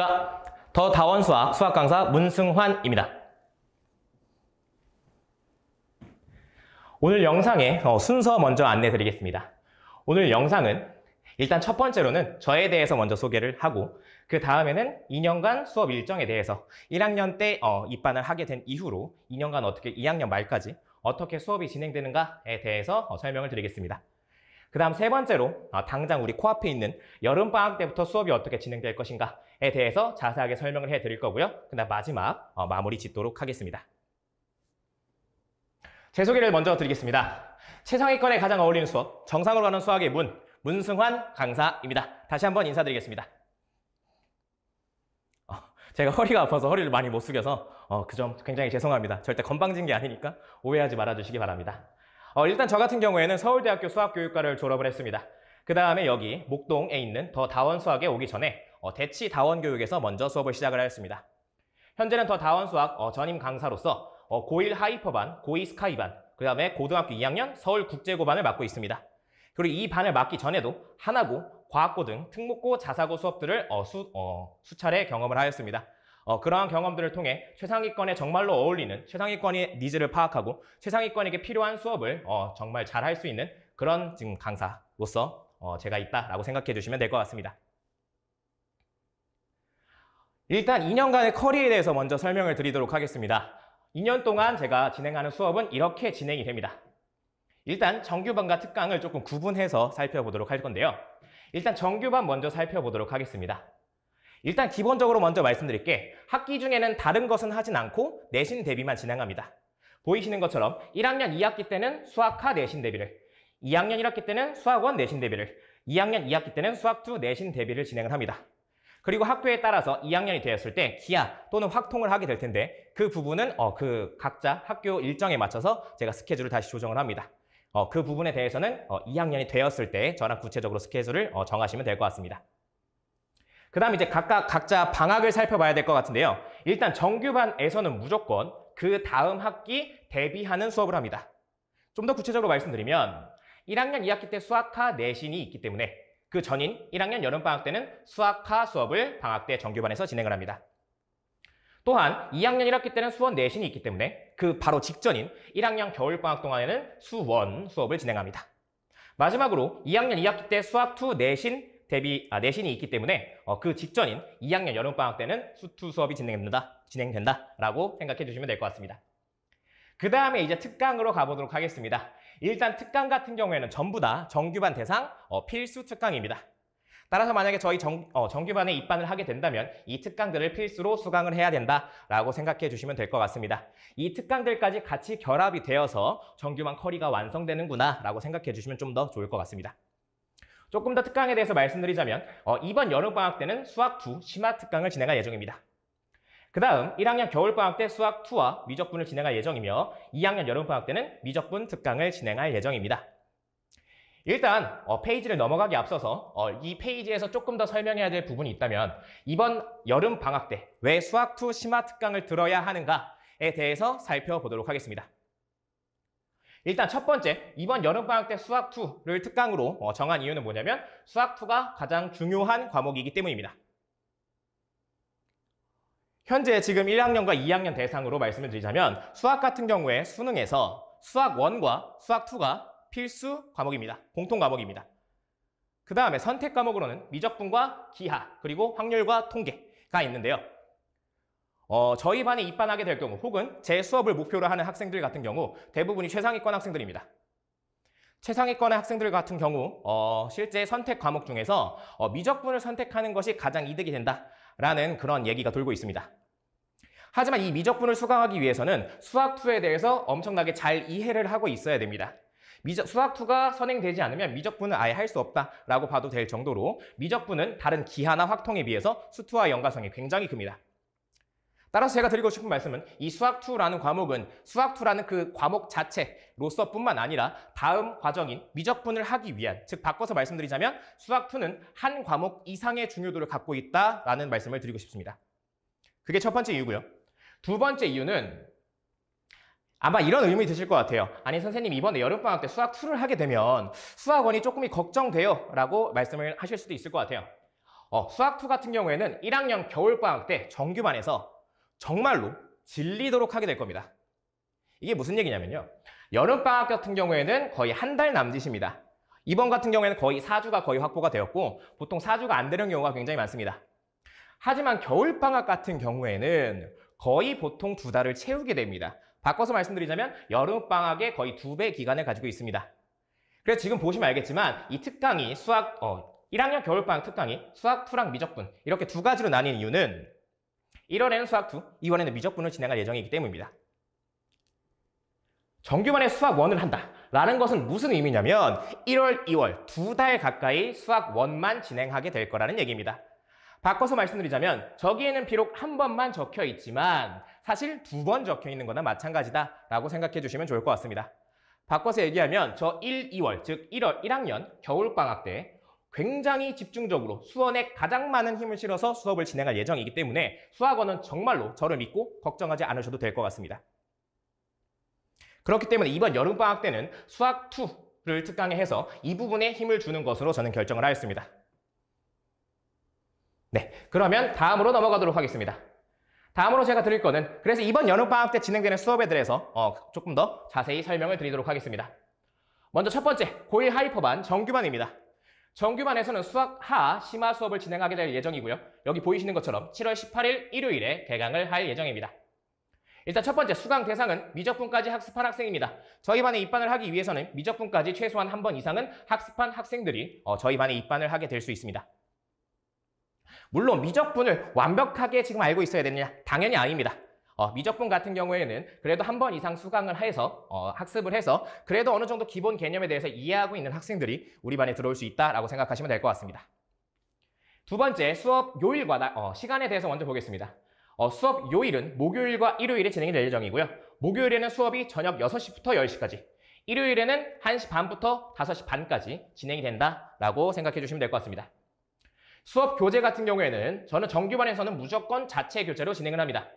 안녕하십니까. 더 다원수학 수학 강사 문승환입니다. 오늘 영상의 순서 먼저 안내 드리겠습니다. 오늘 영상은 일단 첫 번째로는 저에 대해서 먼저 소개를 하고 그 다음에는 2년간 수업 일정에 대해서 1학년 때 입반을 하게 된 이후로 2년간 어떻게 2학년 말까지 어떻게 수업이 진행되는가에 대해서 설명을 드리겠습니다. 그 다음 세 번째로 당장 우리 코앞에 있는 여름방학 때부터 수업이 어떻게 진행될 것인가에 대해서 자세하게 설명을 해드릴 거고요. 그 다음 마지막 마무리 짓도록 하겠습니다. 제 소개를 먼저 드리겠습니다. 최상위권에 가장 어울리는 수업, 정상으로 가는 수학의 문승환 강사입니다. 다시 한번 인사드리겠습니다. 제가 허리가 아파서 허리를 많이 못 숙여서 그 점 굉장히 죄송합니다. 절대 건방진 게 아니니까 오해하지 말아주시기 바랍니다. 일단 저 같은 경우에는 서울대학교 수학교육과를 졸업을 했습니다. 그 다음에 여기 목동에 있는 더 다원수학에 오기 전에 대치 다원교육에서 먼저 수업을 시작을 하였습니다. 현재는 더 다원수학 전임 강사로서 고1 하이퍼반, 고2 스카이반, 그 다음에 고등학교 2학년 서울국제고반을 맡고 있습니다. 그리고 이 반을 맡기 전에도 하나고, 과학고 등 특목고, 자사고 수업들을 수차례 경험을 하였습니다. 그러한 경험들을 통해 최상위권에 정말로 어울리는 최상위권의 니즈를 파악하고 최상위권에게 필요한 수업을 정말 잘 할 수 있는 그런 지금 강사로서 제가 있다라고 생각해 주시면 될 것 같습니다. 일단 2년간의 커리어에 대해서 먼저 설명을 드리도록 하겠습니다. 2년 동안 제가 진행하는 수업은 이렇게 진행이 됩니다. 일단 정규반과 특강을 조금 구분해서 살펴보도록 할 건데요. 일단 정규반 먼저 살펴보도록 하겠습니다. 일단 기본적으로 먼저 말씀드릴게 학기 중에는 다른 것은 하진 않고 내신 대비만 진행합니다. 보이시는 것처럼 1학년 2학기 때는 수학하 내신 대비를, 2학년 1학기 때는 수학원 내신 대비를, 2학년 2학기 때는 수학2 내신 대비를 진행을 합니다. 그리고 학교에 따라서 2학년이 되었을 때 기하 또는 확통을 하게 될 텐데 그 부분은 그 각자 학교 일정에 맞춰서 제가 스케줄을 다시 조정을 합니다. 그 부분에 대해서는 2학년이 되었을 때 저랑 구체적으로 스케줄을 정하시면 될 것 같습니다. 그 다음 이제 각자 방학을 살펴봐야 될 것 같은데요. 일단 정규반에서는 무조건 그 다음 학기 대비하는 수업을 합니다. 좀 더 구체적으로 말씀드리면 1학년 2학기 때 수학하 내신이 있기 때문에 그 전인 1학년 여름방학 때는 수학하 수업을 방학 때 정규반에서 진행을 합니다. 또한 2학년 1학기 때는 수원 내신이 있기 때문에 그 바로 직전인 1학년 겨울방학 동안에는 수원 수업을 진행합니다. 마지막으로 2학년 2학기 때 수학2 내신 내신이 있기 때문에 그 직전인 2학년 여름방학 때는 수2 수업이 진행된다라고 생각해 주시면 될 것 같습니다. 그 다음에 이제 특강으로 가보도록 하겠습니다. 일단 특강 같은 경우에는 전부 다 정규반 대상 필수 특강입니다. 따라서 만약에 저희 정규반에 입반을 하게 된다면 이 특강들을 필수로 수강을 해야 된다라고 생각해 주시면 될 것 같습니다. 이 특강들까지 같이 결합이 되어서 정규반 커리가 완성되는구나 라고 생각해 주시면 좀 더 좋을 것 같습니다. 조금 더 특강에 대해서 말씀드리자면 이번 여름방학 때는 수학2 심화 특강을 진행할 예정입니다. 그 다음 1학년 겨울방학 때 수학2와 미적분을 진행할 예정이며 2학년 여름방학 때는 미적분 특강을 진행할 예정입니다. 일단 페이지를 넘어가기 앞서서 이 페이지에서 조금 더 설명해야 될 부분이 있다면 이번 여름방학 때 왜 수학2 심화 특강을 들어야 하는가에 대해서 살펴보도록 하겠습니다. 일단 첫 번째, 이번 여름방학 때 수학2를 특강으로 정한 이유는 뭐냐면 수학2가 가장 중요한 과목이기 때문입니다. 현재 지금 1학년과 2학년 대상으로 말씀을 드리자면 수학 같은 경우에 수능에서 수학1과 수학2가 필수 과목입니다. 공통 과목입니다. 그 다음에 선택 과목으로는 미적분과 기하, 그리고 확률과 통계가 있는데요. 저희 반에 입반하게 될 경우 혹은 제 수업을 목표로 하는 학생들 같은 경우 대부분이 최상위권 학생들입니다. 최상위권의 학생들 같은 경우 실제 선택 과목 중에서 미적분을 선택하는 것이 가장 이득이 된다라는 그런 얘기가 돌고 있습니다. 하지만 이 미적분을 수강하기 위해서는 수학2에 대해서 엄청나게 잘 이해를 하고 있어야 됩니다. 수학2가 선행되지 않으면 미적분은 아예 할 수 없다라고 봐도 될 정도로 미적분은 다른 기하나 확통에 비해서 수2와 연관성이 굉장히 큽니다. 따라서 제가 드리고 싶은 말씀은 이 수학2라는 과목은 수학2라는 그 과목 자체로서 뿐만 아니라 다음 과정인 미적분을 하기 위한, 즉 바꿔서 말씀드리자면 수학2는 한 과목 이상의 중요도를 갖고 있다라는 말씀을 드리고 싶습니다. 그게 첫 번째 이유고요. 두 번째 이유는 아마 이런 의문이 드실 것 같아요. 아니 선생님 이번에 여름방학 때 수학2를 하게 되면 수학1이 조금 걱정돼요 라고 말씀을 하실 수도 있을 것 같아요. 수학2 같은 경우에는 1학년 겨울방학 때 정규반에서 정말로 질리도록 하게 될 겁니다. 이게 무슨 얘기냐면요. 여름방학 같은 경우에는 거의 한 달 남짓입니다. 이번 같은 경우에는 거의 4주가 거의 확보가 되었고 보통 4주가 안 되는 경우가 굉장히 많습니다. 하지만 겨울방학 같은 경우에는 거의 보통 2달을 채우게 됩니다. 바꿔서 말씀드리자면 여름방학의 거의 2배 기간을 가지고 있습니다. 그래서 지금 보시면 알겠지만 이 특강이 1학년 겨울방학 특강이 수학2랑 미적분 이렇게 두 가지로 나뉜 이유는 1월에는 수학2, 2월에는 미적분을 진행할 예정이기 때문입니다. 정규반에 수학1을 한다라는 것은 무슨 의미냐면 1월, 2월 2달 가까이 수학1만 진행하게 될 거라는 얘기입니다. 바꿔서 말씀드리자면 저기에는 비록 한 번만 적혀 있지만 사실 2번 적혀 있는 거나 마찬가지다라고 생각해 주시면 좋을 것 같습니다. 바꿔서 얘기하면 저 1, 2월 즉 1학년 겨울방학 때 굉장히 집중적으로 수원에 가장 많은 힘을 실어서 수업을 진행할 예정이기 때문에 수학원은 정말로 저를 믿고 걱정하지 않으셔도 될 것 같습니다. 그렇기 때문에 이번 여름방학 때는 수학2를 특강에 해서 이 부분에 힘을 주는 것으로 저는 결정을 하였습니다. 네, 그러면 다음으로 넘어가도록 하겠습니다. 다음으로 제가 드릴 거는 그래서 이번 여름방학 때 진행되는 수업에 대해서 조금 더 자세히 설명을 드리도록 하겠습니다. 먼저 첫 번째, 고1 하이퍼반 정규반입니다. 정규반에서는 수학하 심화 수업을 진행하게 될 예정이고요. 여기 보이시는 것처럼 7월 18일 일요일에 개강을 할 예정입니다. 일단 첫 번째 수강 대상은 미적분까지 학습한 학생입니다. 저희 반에 입반을 하기 위해서는 미적분까지 최소한 한 번 이상은 학습한 학생들이 저희 반에 입반을 하게 될 수 있습니다. 물론 미적분을 완벽하게 지금 알고 있어야 되느냐? 당연히 아닙니다. 미적분 같은 경우에는 그래도 한 번 이상 수강을 해서 학습을 해서 그래도 어느 정도 기본 개념에 대해서 이해하고 있는 학생들이 우리 반에 들어올 수 있다라고 생각하시면 될 것 같습니다. 두 번째 수업 요일과 시간에 대해서 먼저 보겠습니다. 수업 요일은 목요일과 일요일에 진행이 될 예정이고요. 목요일에는 수업이 저녁 6시부터 10시까지, 일요일에는 1시 반부터 5시 반까지 진행이 된다라고 생각해 주시면 될 것 같습니다. 수업 교재 같은 경우에는 저는 정규반에서는 무조건 자체 교재로 진행을 합니다.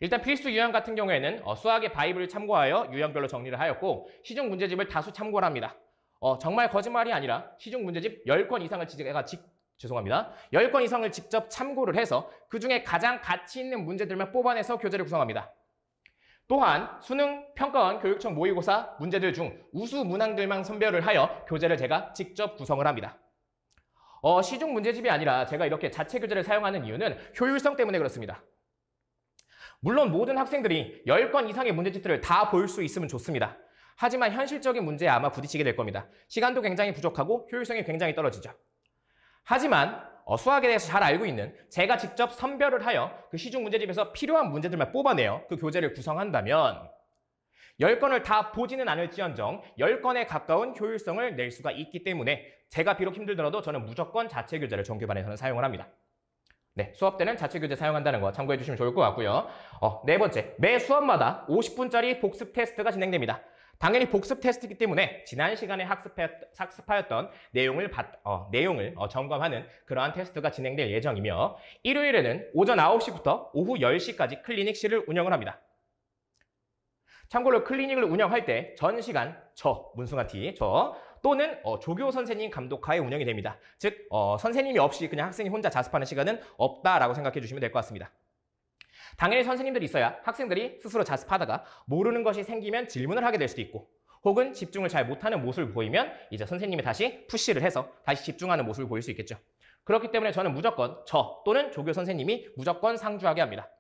일단 필수 유형 같은 경우에는 수학의 바이블을 참고하여 유형별로 정리를 하였고 시중 문제집을 다수 참고를 합니다. 정말 거짓말이 아니라 시중 문제집 10권 이상을 제가 10권 이상을 직접 참고를 해서 그중에 가장 가치 있는 문제들만 뽑아내서 교재를 구성합니다. 또한 수능, 평가원, 교육청 모의고사 문제들 중 우수 문항들만 선별을 하여 교재를 제가 직접 구성을 합니다. 시중 문제집이 아니라 제가 이렇게 자체 교재를 사용하는 이유는 효율성 때문에 그렇습니다. 물론 모든 학생들이 10권 이상의 문제집들을 다 볼 수 있으면 좋습니다. 하지만 현실적인 문제에 아마 부딪히게 될 겁니다. 시간도 굉장히 부족하고 효율성이 굉장히 떨어지죠. 하지만 수학에 대해서 잘 알고 있는 제가 직접 선별을 하여 그 시중 문제집에서 필요한 문제들만 뽑아내어 그 교재를 구성한다면 10권을 다 보지는 않을지언정 10권에 가까운 효율성을 낼 수가 있기 때문에 제가 비록 힘들더라도 저는 무조건 자체 교재를 정규반에서는 사용을 합니다. 네, 수업 때는 자체 교재 사용한다는 거 참고해 주시면 좋을 것 같고요. 네 번째, 매 수업마다 50분짜리 복습 테스트가 진행됩니다. 당연히 복습 테스트이기 때문에 지난 시간에 학습하였던 내용을 점검하는 그러한 테스트가 진행될 예정이며 일요일에는 오전 9시부터 오후 10시까지 클리닉실을 운영을 합니다. 참고로 클리닉을 운영할 때 전 시간 문승아 T, 또는 조교 선생님 감독하에 운영이 됩니다. 즉 선생님이 없이 그냥 학생이 혼자 자습하는 시간은 없다라고 생각해 주시면 될 것 같습니다. 당연히 선생님들이 있어야 학생들이 스스로 자습하다가 모르는 것이 생기면 질문을 하게 될 수도 있고 혹은 집중을 잘 못하는 모습을 보이면 이제 선생님이 다시 푸시를 해서 다시 집중하는 모습을 보일 수 있겠죠. 그렇기 때문에 저는 무조건 또는 조교 선생님이 무조건 상주하게 합니다.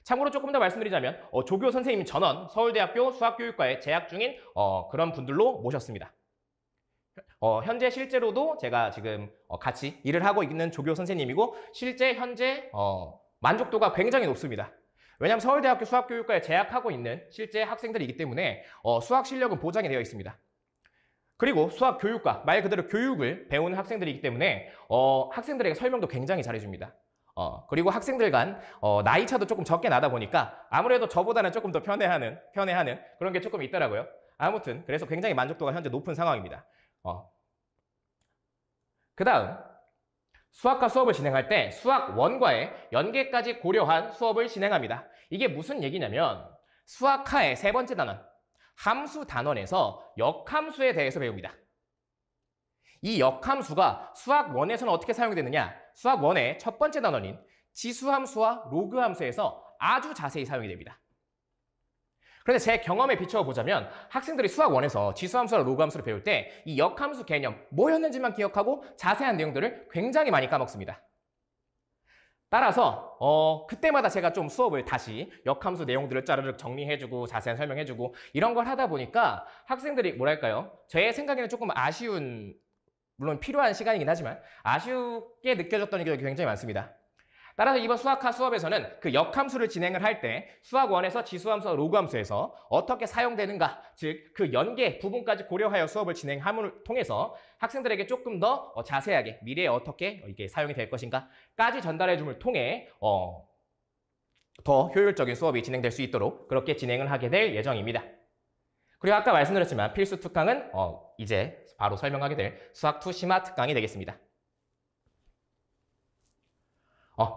참고로 조금 더 말씀드리자면 조교 선생님 전원 서울대학교 수학교육과에 재학 중인 그런 분들로 모셨습니다. 현재 실제로도 제가 지금 같이 일을 하고 있는 조교 선생님이고 실제 현재 만족도가 굉장히 높습니다. 왜냐하면 서울대학교 수학교육과에 재학하고 있는 실제 학생들이기 때문에 수학 실력은 보장이 되어 있습니다. 그리고 수학교육과, 말 그대로 교육을 배우는 학생들이기 때문에 학생들에게 설명도 굉장히 잘해줍니다. 그리고 학생들 간 나이차도 조금 적게 나다 보니까 아무래도 저보다는 조금 더 편애하는 그런 게 조금 있더라고요. 아무튼 그래서 굉장히 만족도가 현재 높은 상황입니다. 그 다음 수학과 수업을 진행할 때 수학 원과의 연계까지 고려한 수업을 진행합니다. 이게 무슨 얘기냐면 수학하의 세 번째 단원 함수 단원에서 역함수에 대해서 배웁니다. 이 역함수가 수학 1에서는 어떻게 사용되느냐? 수학 1의 첫 번째 단원인 지수함수와 로그함수에서 아주 자세히 사용이 됩니다. 그런데 제 경험에 비추어 보자면 학생들이 수학 1에서 지수함수와 로그함수를 배울 때 이 역함수 개념 뭐였는지만 기억하고 자세한 내용들을 굉장히 많이 까먹습니다. 따라서 그때마다 제가 좀 수업을 다시 역함수 내용들을 짜르륵 정리해주고 자세한 설명해주고 이런 걸 하다 보니까 학생들이 뭐랄까요? 제 생각에는 조금 아쉬운, 물론 필요한 시간이긴 하지만 아쉽게 느껴졌던 게 굉장히 많습니다. 따라서 이번 수학하 수업에서는 그 역함수를 진행을 할 때 수학 1에서 지수함수와 로그함수에서 어떻게 사용되는가, 즉 그 연계 부분까지 고려하여 수업을 진행함을 통해서 학생들에게 조금 더 자세하게 미래에 어떻게 이게 사용이 될 것인가까지 전달해 줌을 통해 더 효율적인 수업이 진행될 수 있도록 그렇게 진행을 하게 될 예정입니다. 그리고 아까 말씀드렸지만 필수 특강은 이제 바로 설명하게 될 수학2 심화 특강이 되겠습니다.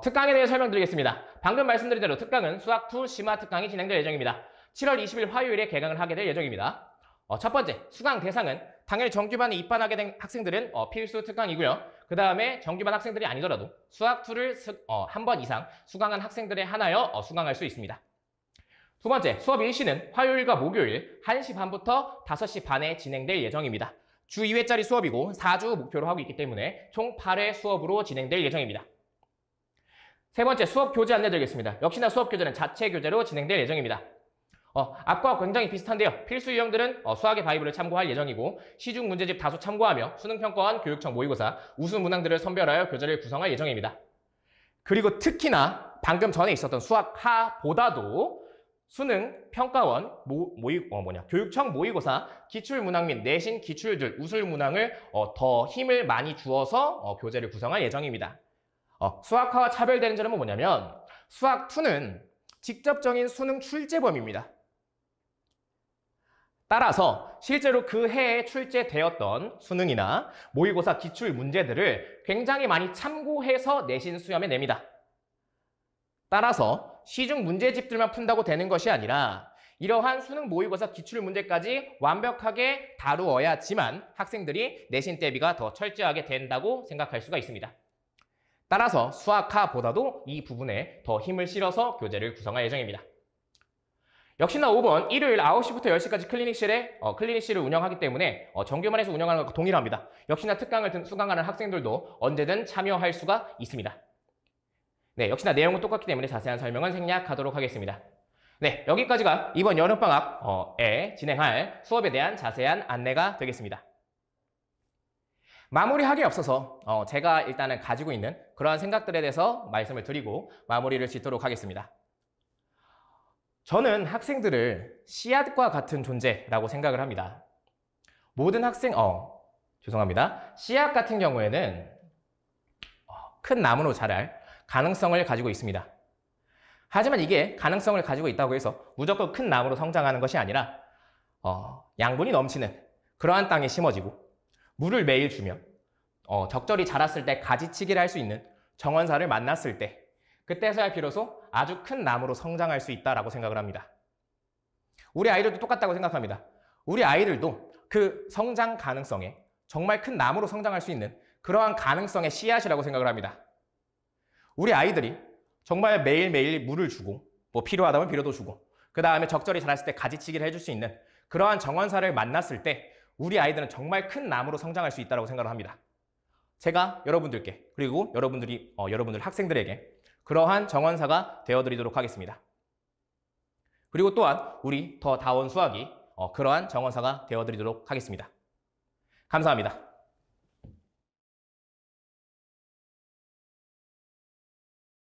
특강에 대해 설명드리겠습니다. 방금 말씀드린 대로 특강은 수학2 심화 특강이 진행될 예정입니다. 7월 20일 화요일에 개강을 하게 될 예정입니다. 첫 번째, 수강 대상은 당연히 정규반에 입반하게 된 학생들은 필수 특강이고요. 그 다음에 정규반 학생들이 아니더라도 수학2를 한 번 이상 수강한 학생들에 한하여 수강할 수 있습니다. 두 번째, 수업 일시는 화요일과 목요일 1시 반부터 5시 반에 진행될 예정입니다. 주 2회짜리 수업이고 4주 목표로 하고 있기 때문에 총 8회 수업으로 진행될 예정입니다. 세 번째, 수업 교재 안내드리겠습니다. 역시나 수업 교재는 자체 교재로 진행될 예정입니다. 앞과 굉장히 비슷한데요. 필수 유형들은 수학의 바이블을 참고할 예정이고 시중 문제집 다수 참고하며 수능평가원, 교육청 모의고사, 우수 문항들을 선별하여 교재를 구성할 예정입니다. 그리고 특히나 방금 전에 있었던 수학하보다도 수능, 평가원, 교육청 모의고사, 기출문항 및 내신 기출들, 우술문항을 더 힘을 많이 주어서 교재를 구성할 예정입니다. 수학하와 차별되는 점은 뭐냐면 수학2는 직접적인 수능 출제범입니다. 따라서 실제로 그 해에 출제되었던 수능이나 모의고사 기출 문제들을 굉장히 많이 참고해서 내신 수험에 냅니다. 따라서 시중 문제집들만 푼다고 되는 것이 아니라 이러한 수능 모의고사 기출 문제까지 완벽하게 다루어야지만 학생들이 내신 대비가 더 철저하게 된다고 생각할 수가 있습니다. 따라서 수학하보다도 이 부분에 더 힘을 실어서 교재를 구성할 예정입니다. 역시나 5번 일요일 9시부터 10시까지 클리닉실을 운영하기 때문에 정규반에서 운영하는 것과 동일합니다. 역시나 특강을 수강하는 학생들도 언제든 참여할 수가 있습니다. 네, 역시나 내용은 똑같기 때문에 자세한 설명은 생략하도록 하겠습니다. 네, 여기까지가 이번 여름방학에 진행할 수업에 대한 자세한 안내가 되겠습니다. 마무리하기 앞서서 제가 일단은 가지고 있는 그러한 생각들에 대해서 말씀을 드리고 마무리를 짓도록 하겠습니다. 저는 학생들을 씨앗과 같은 존재라고 생각을 합니다. 모든 씨앗 같은 경우에는 큰 나무로 자랄 가능성을 가지고 있습니다. 하지만 이게 가능성을 가지고 있다고 해서 무조건 큰 나무로 성장하는 것이 아니라 양분이 넘치는 그러한 땅에 심어지고 물을 매일 주며 적절히 자랐을 때 가지치기를 할 수 있는 정원사를 만났을 때 그때서야 비로소 아주 큰 나무로 성장할 수 있다고 생각을 합니다. 우리 아이들도 똑같다고 생각합니다. 우리 아이들도 그 성장 가능성에 정말 큰 나무로 성장할 수 있는 그러한 가능성의 씨앗이라고 생각을 합니다. 우리 아이들이 정말 매일매일 물을 주고 필요하다면 비료도 주고 그 다음에 적절히 자랐을 때 가지치기를 해줄 수 있는 그러한 정원사를 만났을 때 우리 아이들은 정말 큰 나무로 성장할 수 있다고 생각을 합니다. 제가 여러분들께 그리고 여러분들 학생들에게 그러한 정원사가 되어드리도록 하겠습니다. 그리고 또한 우리 더 다원 수학이 그러한 정원사가 되어드리도록 하겠습니다. 감사합니다.